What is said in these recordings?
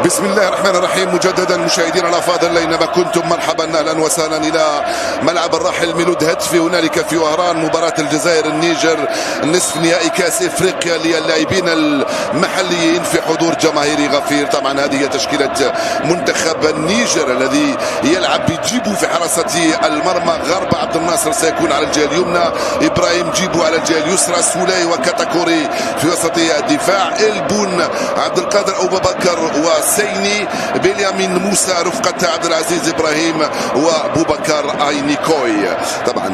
بسم الله الرحمن الرحيم. مجددا مشاهدينا الافاضل اينما كنتم، مرحبا اهلا وسهلا الى ملعب الراحل ميلود هتفي هنالك في وهران، مباراة الجزائر النيجر نصف نهائي كاس افريقيا للاعبين المحليين في حضور جماهيري غفير. طبعا هذه هي تشكيلة منتخب النيجر الذي يلعب بجيبو في حراسة المرمى. غرب عبد الناصر سيكون على الجهة اليمنى، ابراهيم جيبو على الجهة اليسرى، سولاي وكاتاكوري في وسط الدفاع، البون عبد القادر ابو بكر وسيني، بنيامين موسى رفقة عبد العزيز ابراهيم وبوبكر اينيكوي. طبعا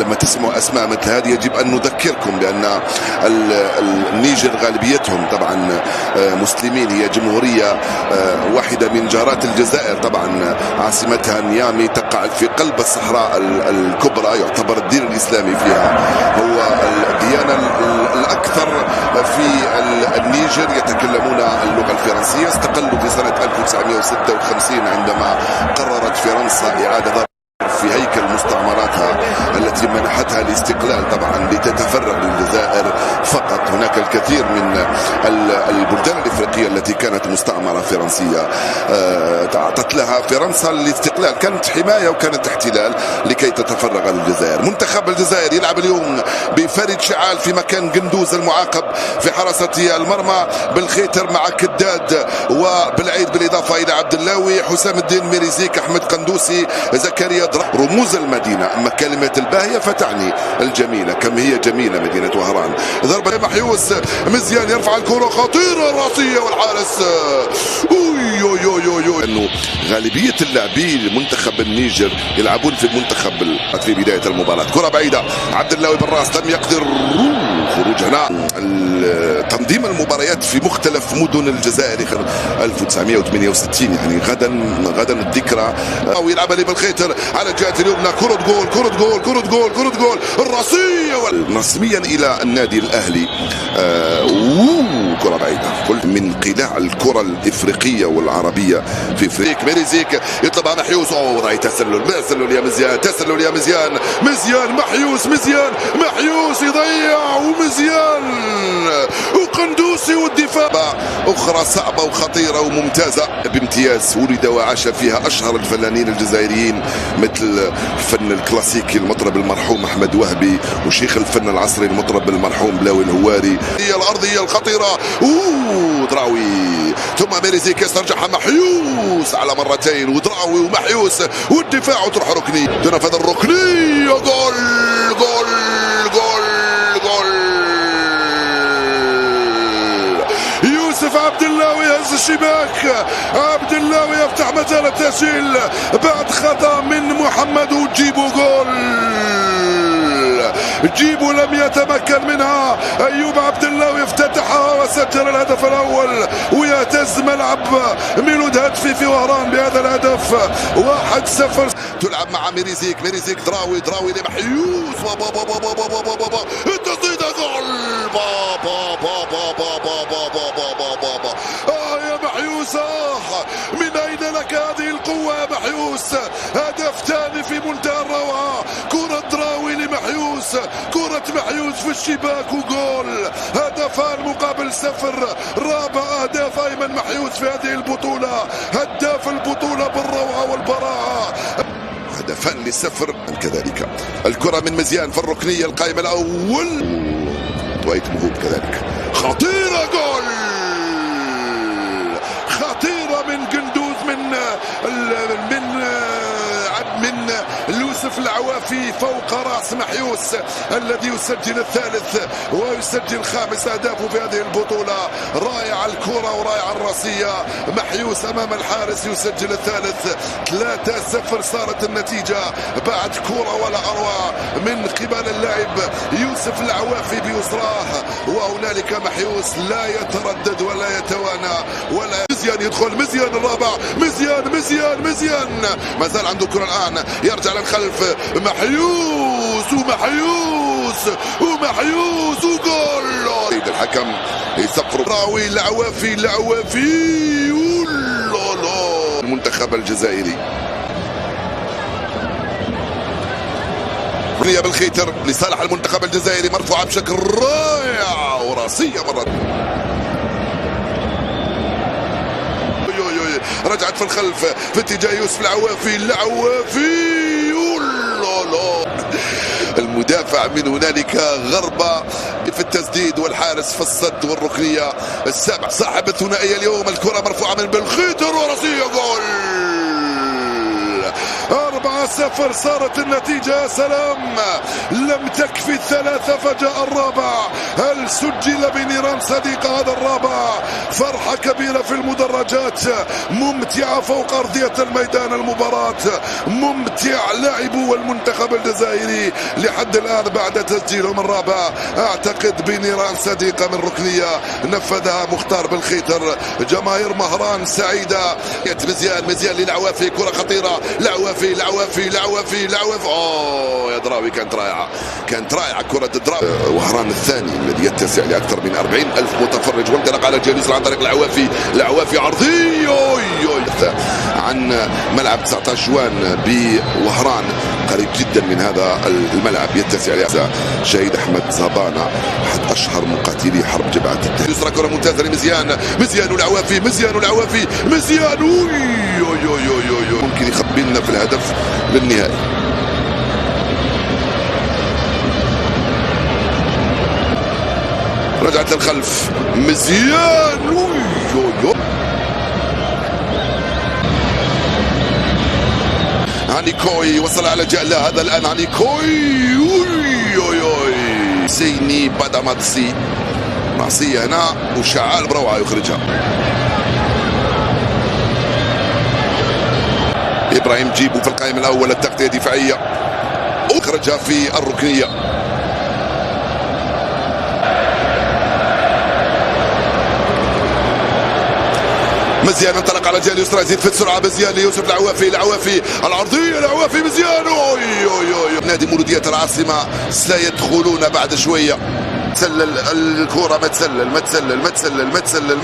لما تسمعوا اسماء مثل هذه يجب ان نذكركم بان النيجر غالبيتهم طبعا مسلمين. هي جمهوريه واحدة من جارات الجزائر، طبعا عاصمتها نيامي تقع في قلب الصحراء الكبرى. يعتبر الدين الاسلامي فيها هو الديانه الاكثر في النيجر. يتكلمون اللغه الفرنسيه. استقلوا في سنه 1956 عندما قررت فرنسا اعاده في هيكل مستعمراتها التي منحتها الاستقلال طبعا لتتفرغ للجزائر فقط. هناك الكثير من البلدان الافريقيه التي كانت مستعمره فرنسيه اعطت لها فرنسا الاستقلال، كانت حمايه وكانت احتلال لكي تتفرغ للجزائر. منتخب الجزائر يلعب اليوم بفريد شعال في مكان قندوز المعاقب في حراسه المرمى، بالخيتر مع كداد وبالعيد، بالاضافه الى عبد اللاوي، حسام الدين ميريزيك، احمد قندوسي، زكريا رموز المدينة. أما كلمة الباهية فتعني الجميلة، كم هي جميلة مدينة وهران. ضربة محيوس، مزيان يرفع الكرة خطيرة راسية والحارس انه غالبية اللاعبين منتخب النيجر يلعبون في المنتخب في بداية المباراة. كرة بعيدة، عبد اللاوي بالراس لم يقدر خروج هنا. تنظيم المباريات في مختلف مدن الجزائر 1968 يعني غدا الذكرى. او يلعب لي بالخيتر على الجهة اليمنى، كرة جول كرة جول كرة جول كرة جول الراسية رسميا الى النادي الاهلي. كرة بعيدة، كل من قلاع الكرة الافريقية والعربية في فريق. ميريزيك يطلبها محيوس، راي تسلل يا مزيان، تسلل يا مزيان، محيوس يضيع، ومزيان وقندوسي، والدفاع اخرى صعبة وخطيرة وممتازة بامتياز. ولد وعاش فيها اشهر الفنانين الجزائريين مثل الفن الكلاسيكي المطرب المرحوم احمد وهبي، وشيخ الفن العصري المطرب المرحوم بلاوي الهواري. هي الارضية الخطيرة، دراوي، ثم ميريزيك يسترجعها محيوس على مرتين، ودراوي ومحيوس، والدفاع وتروح ركني، تنفذ الركنية، جول جول جول جول. يوسف عبد اللاوي يهز الشباك، عبد اللاوي يفتح مجال التسجيل بعد خطأ من محمد، وجيبوا جول. جيبو لم يتمكن منها، ايوب عبد اللاوي افتتحها وسجل الهدف الاول، ويهتز ملعب ميلود هتفي في وهران بهذا الهدف 1-0. تلعب مع ميريزيك دراوي لمحيوس، التصديده جول، يا محيوس، من اين لك هذه القوه يا محيوس؟ هدف ثاني في منتهى الروعه، كرة دراوي لمحيوس، كرة محيوس في الشباك وجول. هدفان مقابل 0، رابع اهداف ايمن محيوس في هذه البطولة، هداف البطولة بالروعة والبراعة. هدفان ل0 كذلك. الكرة من مزيان في الركنية القائمة الاول، وايت مهوب كذلك، خطيرة، جول خطيرة من قندوز، من يوسف العوافي فوق راس محيوس الذي يسجل الثالث ويسجل 5 أهدافه في هذه البطولة. رائع الكرة ورائع الراسية، محيوس امام الحارس يسجل الثالث. 3-0 صارت النتيجة بعد كرة ولا اروع من قبل اللاعب يوسف العوافي بيسراه، وهنالك محيوس لا يتردد ولا يتوانى ولا. مزيان يدخل، مزيان الرابع، مزيان ما زال عنده الكرة الآن، يرجع للخلف، محيوس وجول. الحكم يصفر، راوي العوافي المنتخب الجزائري. رمية بالخيتر لصالح المنتخب الجزائري، مرفوعة بشكل رائع وراسية مرة. رجعت في الخلف في اتجاه يوسف العوافي. المدافع من هنالك غربة في التسديد والحارس في الصد والركنية السابع صاحب الثنائية اليوم. الكرة مرفوعة من بالخيتر وراسية جول 4-0 صارت النتيجة. يا سلام، لم تكفي الثلاثة فجاء الرابع. هل سجل بنيران صديقة هذا الرابع؟ فرحة كبيرة في المدرجات، ممتعة فوق أرضية الميدان. المباراة ممتع، لاعبو المنتخب الجزائري لحد الآن بعد تسجيلهم الرابع. أعتقد بنيران صديقة من ركنية نفذها مختار بالخيتر. جماهير مهران سعيدة. مزيان للعوافي، كرة خطيرة. العوافي اوه يا دراوي، كانت رائعة كرة دراوي. وهران الثاني الذي يتسع لأكثر من 40,000 متفرج، وانطلق على الجهة اليسرى عن طريق العوافي عرضية عن ملعب 19 جوان بوهران، قريب جدا من هذا الملعب. يتسع لأكثر شهيد أحمد زبانة، أحد أشهر مقاتلي حرب جبهة اليسرى. كرة ممتازة لمزيان والعوافي ممكن يخبي لنا في الهدف للنهائي. رجعت للخلف مزيان هانيكوي وصل على جعله. هذا الآن هانيكوي سيني باداماتسي راسية هنا وشعال بروعة يخرجها. إبراهيم جيبو في القائمة الأول، التغطية دفاعية أخرجها في الركنية. مزيان انطلق على الجهة اليسرى، يزيد في السرعة مزيان ليوسف العوافي العرضية مزيان. نادي مولودية العاصمة سيدخلون بعد شوية. تسلل الكرة، ما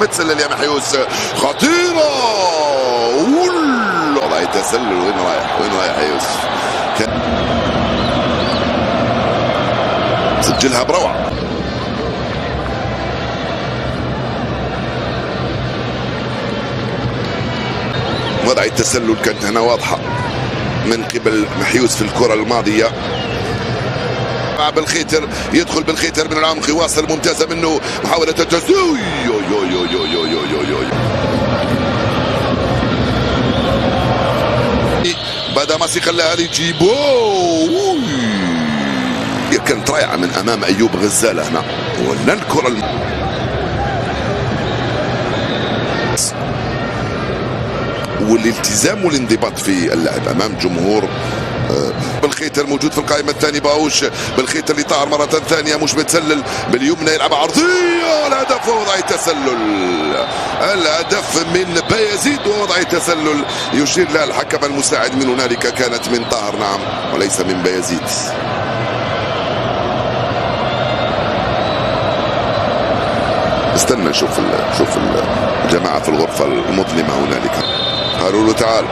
تسلل يا محيوس، خطيرة. والله تسلل. وين رايح يا يوسف؟ سجلها بروعة. وضع التسلل كانت هنا واضحة من قبل محيوس في الكرة الماضية. بالخيتر، يدخل بالخيتر من العمق، يواصل ممتازة منه، محاولة التسوي. بعد ما خلاها يجيبو. كانت رائعة من أمام أيوب غزالة هنا. ولا الكرة والالتزام والانضباط في اللعب امام جمهور. بالخيتر موجود في القائمه الثانيه، باوش بالخيتر اللي طار مره ثانيه، مش متسلل باليمنى، يلعب عرضيه. الهدف ووضع الهدف من بايزيد ووضع التسلل، يشير لها الحكم المساعد من هنالك، كانت من طاهر نعم وليس من بايزيد. استنى نشوف الجماعه في الغرفه المظلمه هنالك. قالوا له تعال.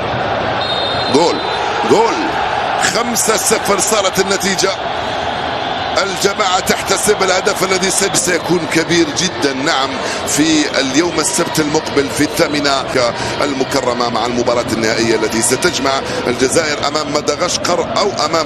جول 5-0 صارت النتيجة. الجماعة تحتسب الهدف الذي سيكون كبير جدا نعم في اليوم السبت المقبل في 8 المكرمة مع المباراة النهائية التي ستجمع الجزائر أمام مدغشقر أو أمام